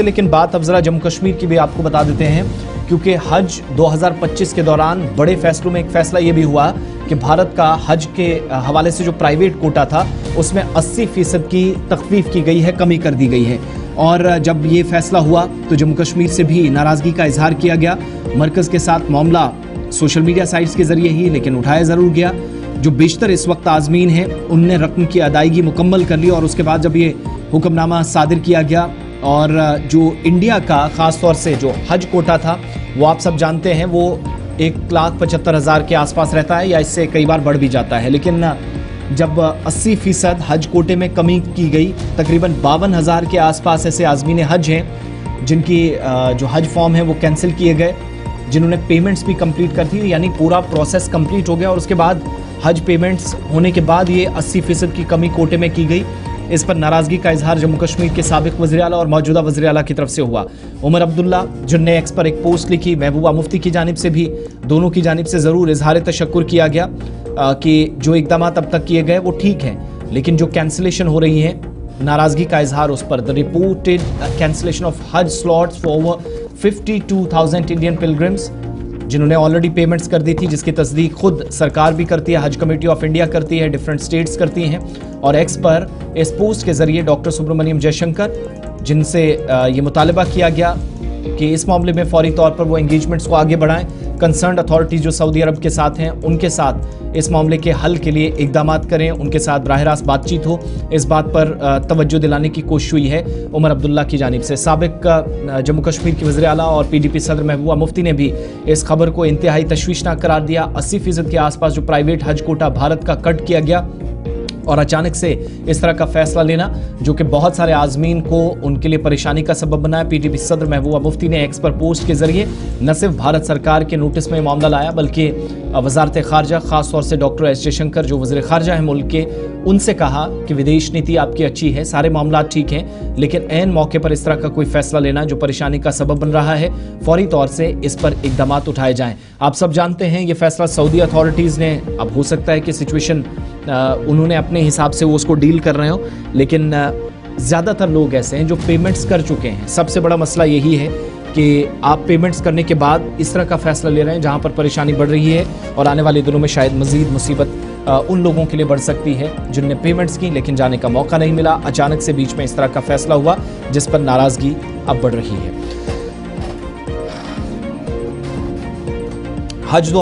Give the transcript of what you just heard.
लेकिन बात अब जरा जम्मू कश्मीर की भी आपको बता देते हैं, क्योंकि हज 2025 के दौरान बड़े फैसलों में एक फैसला ये भी हुआ कि भारत का हज के हवाले से जो प्राइवेट कोटा था उसमें 80% की तखफीफ की गई है, कमी कर दी गई है। और जब ये फैसला हुआ तो जम्मू कश्मीर से भी नाराज़गी का इजहार किया गया। मरकज़ के साथ मामला सोशल मीडिया साइट्स के जरिए ही लेकिन उठाया ज़रूर गया। जो बेशतर इस वक्त आज़मीन हैं उनने रकम की अदायगी मुकम्मल कर ली और उसके बाद जब ये हुक्मनामा सादिर किया गया और जो इंडिया का ख़ास तौर से जो हज कोटा था वो आप सब जानते हैं वो 1,75,000 के आसपास रहता है या इससे कई बार बढ़ भी जाता है। लेकिन जब 80% हज कोटे में कमी की गई, तकरीबन 52,000 के आसपास ऐसे आज़मीन हज हैं जिनकी जो हज फॉर्म है वो कैंसिल किए गए, जिन्होंने पेमेंट्स भी कंप्लीट कर दी, यानी पूरा प्रोसेस कंप्लीट हो गया। और उसके बाद हज पेमेंट्स होने के बाद ये 80% की कमी कोटे में की गई। इस पर नाराज़गी का इजहार जम्मू कश्मीर के साबिक वज़ीर आला और मौजूदा वज़ीर आला की तरफ से हुआ। उमर अब्दुल्ला जिनने एक्स पर एक पोस्ट लिखी, महबूबा मुफ्ती की जानिब से भी, दोनों की जानिब से ज़रूर इजहार तशक्कुर किया गया कि जो इक़दाम अब तक किए गए वो ठीक हैं, लेकिन जो कैंसिलेशन हो रही हैं, नाराज़गी का इजहार उस पर। द रिपोर्टेड कैंसिलेशन ऑफ हज slots for over 52,000 Indian pilgrims जिन्होंने ऑलरेडी पेमेंट्स कर दी थी, जिसकी तस्दीक खुद सरकार भी करती है, हज कमेटी ऑफ इंडिया करती है, डिफरेंट स्टेट्स करती हैं। और एक्स पर इस पोस्ट के जरिए डॉक्टर सुब्रमण्यम जयशंकर जिनसे ये मुतालबा किया गया कि इस मामले में फौरी तौर पर वो एंगेजमेंट्स को आगे बढ़ाएं, कंसर्न्ड अथॉरिटीज़ जो सऊदी अरब के साथ हैं उनके साथ इस मामले के हल के लिए इक़दाम करें, उनके साथ बराह रास्त बातचीत हो, इस बात पर तवज्जो दिलाने की कोशिश हुई है उमर अब्दुल्ला की जानिब से। साबिक जम्मू कश्मीर के वज़ीर आला और PDP सदर महबूबा मुफ्ती ने भी इस खबर को इंतहाई तशवीशनाक करार दिया। 80% के आसपास जो प्राइवेट हज कोटा भारत का कट किया गया और अचानक से इस तरह का फैसला लेना जो कि बहुत सारे आज़मीन को उनके लिए परेशानी का सबब बना है। PDP सदर महबूबा मुफ्ती ने एक्स पर पोस्ट के जरिए न सिर्फ भारत सरकार के नोटिस में मामला लाया बल्कि वज़ारत ख़ारजा, ख़ास तौर से डॉक्टर एस जयशंकर जो वज़ीर ख़ारजा हैं मुल्क के, उनसे कहा कि विदेश नीति आपकी अच्छी है, सारे मामला ठीक हैं, लेकिन ऐन मौके पर इस तरह का कोई फैसला लेना जो परेशानी का सबब बन रहा है, फौरी तौर से इस पर इक़दाम उठाए जाएँ। आप सब जानते हैं ये फैसला सऊदी अथॉरिटीज़ ने, अब हो सकता है कि सिचुएशन उन्होंने अपने हिसाब से वो उसको डील कर रहे हो, लेकिन ज़्यादातर लोग ऐसे हैं जो पेमेंट्स कर चुके हैं। सबसे बड़ा मसला यही है कि आप पेमेंट्स करने के बाद इस तरह का फैसला ले रहे हैं जहां पर परेशानी बढ़ रही है और आने वाले दिनों में शायद मज़ीद मुसीबत उन लोगों के लिए बढ़ सकती है जिनने पेमेंट्स की लेकिन जाने का मौका नहीं मिला। अचानक से बीच में इस तरह का फैसला हुआ जिस पर नाराज़गी अब बढ़ रही है। हज